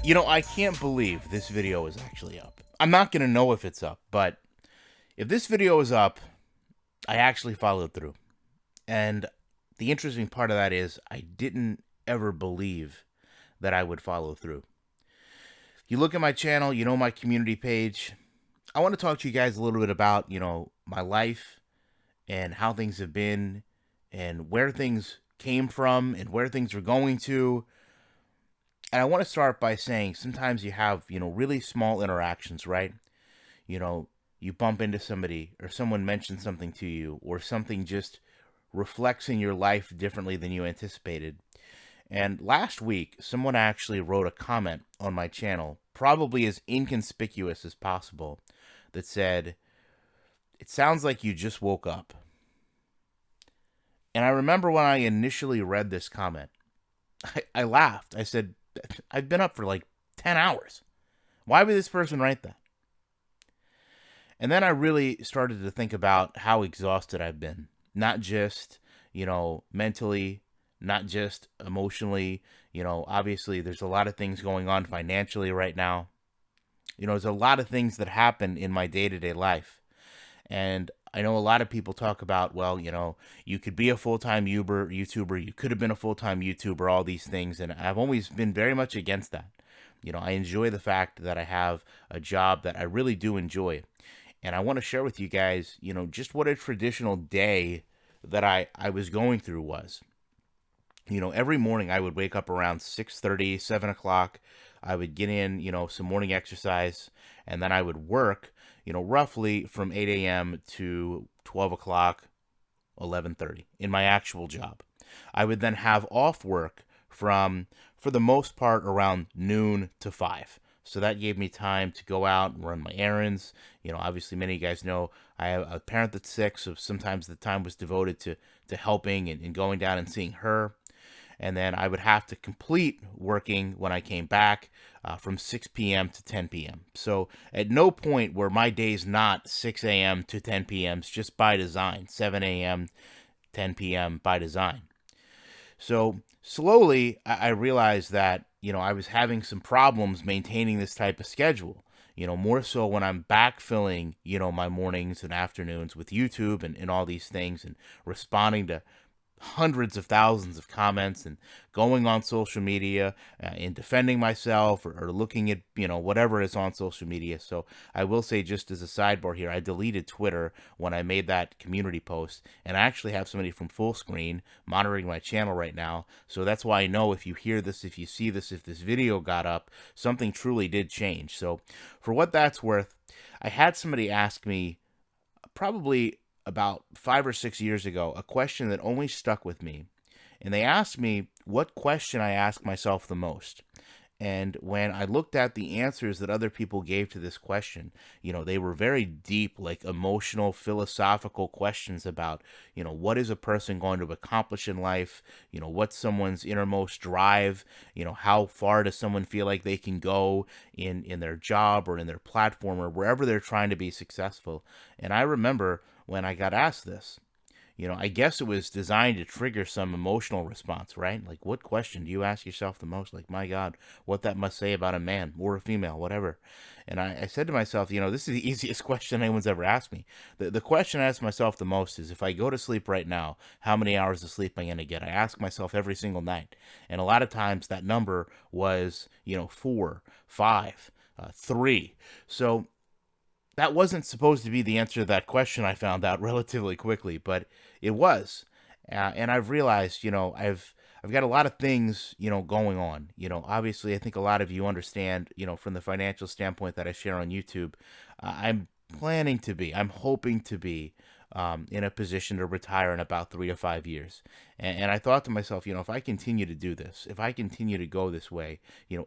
You know, I can't believe this video is actually up. I'm not going to know if it's up, but if this video is up, I actually followed through. And the interesting part of that is I didn't ever believe that I would follow through. If you look at my channel, you know my community page. I want to talk to you guys a little bit about, my life and how things have been and where things came from and where things are going to. And I want to start by saying sometimes you have, really small interactions, right? You know, you bump into somebody or someone mentions something to you or something just reflects in your life differently than you anticipated. And last week, someone actually wrote a comment on my channel, probably as inconspicuous as possible, that said, "It sounds like you just woke up." And I remember when I initially read this comment, I laughed. I said, "I've been up for like 10 hours. Why would this person write that?" And then I really started to think about how exhausted I've been, not just, mentally, not just emotionally. Obviously, there's a lot of things going on financially right now. There's a lot of things that happen in my day to day life. And I know a lot of people talk about, well, you could be a full time YouTuber, you could have been a full time YouTuber, all these things. And I've always been very much against that. I enjoy the fact that I have a job that I really do enjoy. And I want to share with you guys, just what a traditional day that I was going through was. Every morning I would wake up around 6:30, 7 o'clock. I would get in, some morning exercise, and then I would work, roughly from 8 a.m. to 12 o'clock, 11:30 in my actual job. I would then have off work from, for the most part, around noon to 5. So that gave me time to go out and run my errands. Obviously, many of you guys know I have a parent that's sick, so sometimes the time was devoted to helping and going down and seeing her. And then I would have to complete working when I came back from 6 p.m. to 10 p.m. So at no point were my days not 6 a.m. to 10 p.m. just by design, 7 a.m., 10 p.m. by design. So slowly, I realized that, I was having some problems maintaining this type of schedule. More so when I'm backfilling, my mornings and afternoons with YouTube and all these things and responding to hundreds of thousands of comments and going on social media and defending myself or looking at whatever is on social media. So I will say, just as a sidebar here, I deleted Twitter when I made that community post, and I actually have somebody from Full Screen monitoring my channel right now. So that's why I know if you hear this, if you see this, if this video got up, something truly did change. So for what that's worth, I had somebody ask me probably about 5 or 6 years ago a question that only stuck with me. And they asked me what question I ask myself the most. And when I looked at the answers that other people gave to this question, they were very deep, like emotional, philosophical questions about, what is a person going to accomplish in life? What's someone's innermost drive? How far does someone feel like they can go in their job or in their platform or wherever they're trying to be successful? And I remember when I got asked this, I guess it was designed to trigger some emotional response, right? Like, what question do you ask yourself the most? Like, my God, what that must say about a man or a female, whatever. And I said to myself, this is the easiest question anyone's ever asked me. The question I ask myself the most is, if I go to sleep right now, how many hours of sleep am I going to get? I ask myself every single night. And a lot of times that number was, 4, 5, 3. So that wasn't supposed to be the answer to that question, I found out relatively quickly, but it was. And I've realized, I've got a lot of things, going on. Obviously, I think a lot of you understand, from the financial standpoint that I share on YouTube. I'm planning to be, I'm hoping to be in a position to retire in about 3 to 5 years. And I thought to myself, if I continue to do this, if I continue to go this way,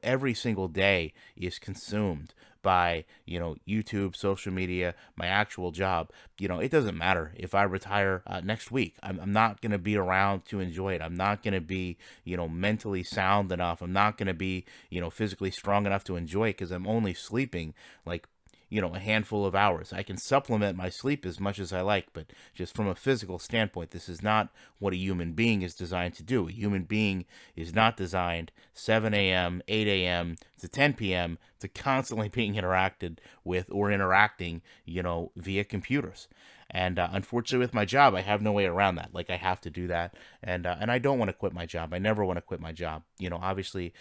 every single day is consumed by, YouTube, social media, my actual job. It doesn't matter if I retire next week. I'm not going to be around to enjoy it. I'm not going to be, mentally sound enough. I'm not going to be, physically strong enough to enjoy it because I'm only sleeping like a handful of hours. I can supplement my sleep as much as I like, but just from a physical standpoint, this is not what a human being is designed to do. A human being is not designed 7 a.m., 8 a.m. to 10 p.m. to constantly being interacted with or interacting, via computers. And unfortunately, with my job, I have no way around that. Like, I have to do that, and I don't want to quit my job. I never want to quit my job. Obviously,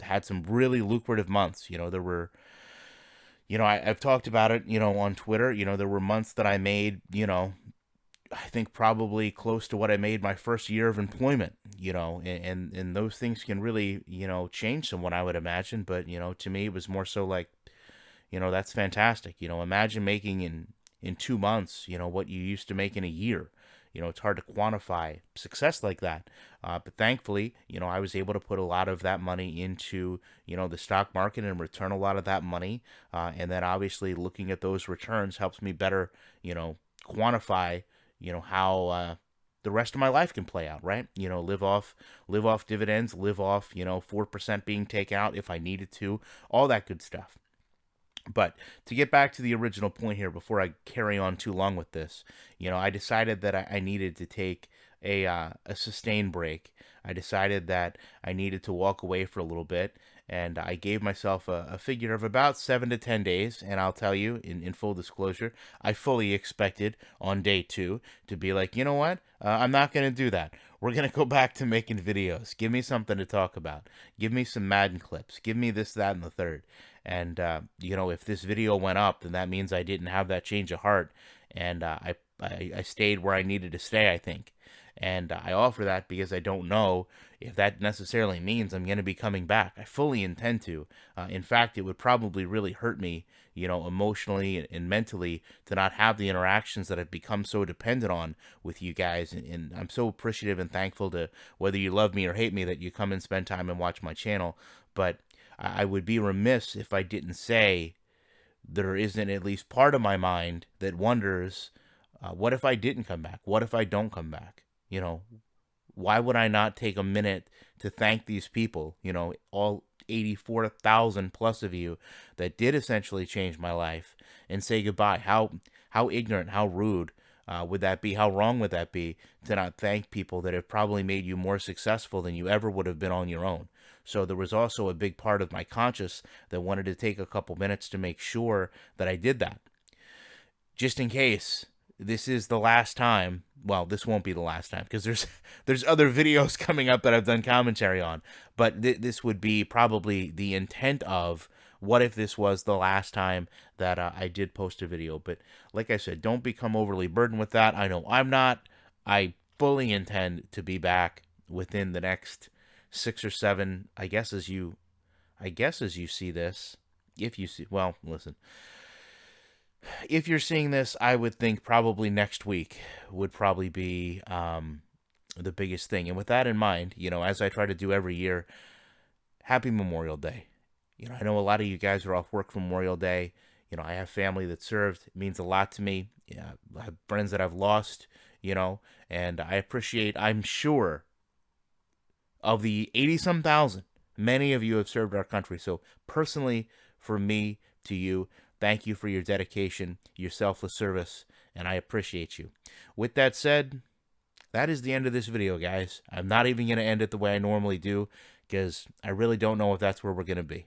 had some really lucrative months. There were I've talked about it, on Twitter. There were months that I made, I think probably close to what I made my first year of employment, and those things can really, change someone, I would imagine. But, to me, it was more so like, that's fantastic. Imagine making in 2 months, what you used to make in a year. It's hard to quantify success like that. But thankfully, I was able to put a lot of that money into, the stock market and return a lot of that money. And then obviously looking at those returns helps me better, quantify, how the rest of my life can play out, right? Live off dividends, live off, 4% being taken out if I needed to, all that good stuff. But to get back to the original point here, before I carry on too long with this, I decided that I needed to take a sustained break. I decided that I needed to walk away for a little bit, and I gave myself a figure of about 7 to 10 days. And I'll tell you, in full disclosure, I fully expected on day 2 to be like, you know what? I'm not going to do that. We're going to go back to making videos. Give me something to talk about. Give me some Madden clips. Give me this, that, and the third. And, if this video went up, then that means I didn't have that change of heart. And I stayed where I needed to stay, I think. And I offer that because I don't know if that necessarily means I'm going to be coming back. I fully intend to. In fact, it would probably really hurt me, emotionally and mentally to not have the interactions that I've become so dependent on with you guys. And I'm so appreciative and thankful to, whether you love me or hate me, that you come and spend time and watch my channel. But I would be remiss if I didn't say there isn't at least part of my mind that wonders, what if I didn't come back? What if I don't come back? Why would I not take a minute to thank these people, all 84,000 plus of you that did essentially change my life, and say goodbye? How ignorant, how rude would that be? How wrong would that be to not thank people that have probably made you more successful than you ever would have been on your own? So there was also a big part of my conscience that wanted to take a couple minutes to make sure that I did that. Just in case this is the last time. Well, this won't be the last time because there's other videos coming up that I've done commentary on. But this would be probably the intent of, what if this was the last time that I did post a video? But like I said, don't become overly burdened with that. I know I'm not. I fully intend to be back within the next 6 or 7, I guess as you see this. If you see, well, listen. If you're seeing this, I would think probably next week would probably be the biggest thing. And with that in mind, as I try to do every year, happy Memorial Day. I know a lot of you guys are off work for Memorial Day. I have family that served. It means a lot to me. Yeah, I have friends that I've lost, and I appreciate, I'm sure, of the 80-some thousand, many of you have served our country. So personally, for me, to you, thank you for your dedication, your selfless service, and I appreciate you. With that said, that is the end of this video, guys. I'm not even going to end it the way I normally do, because I really don't know if that's where we're going to be.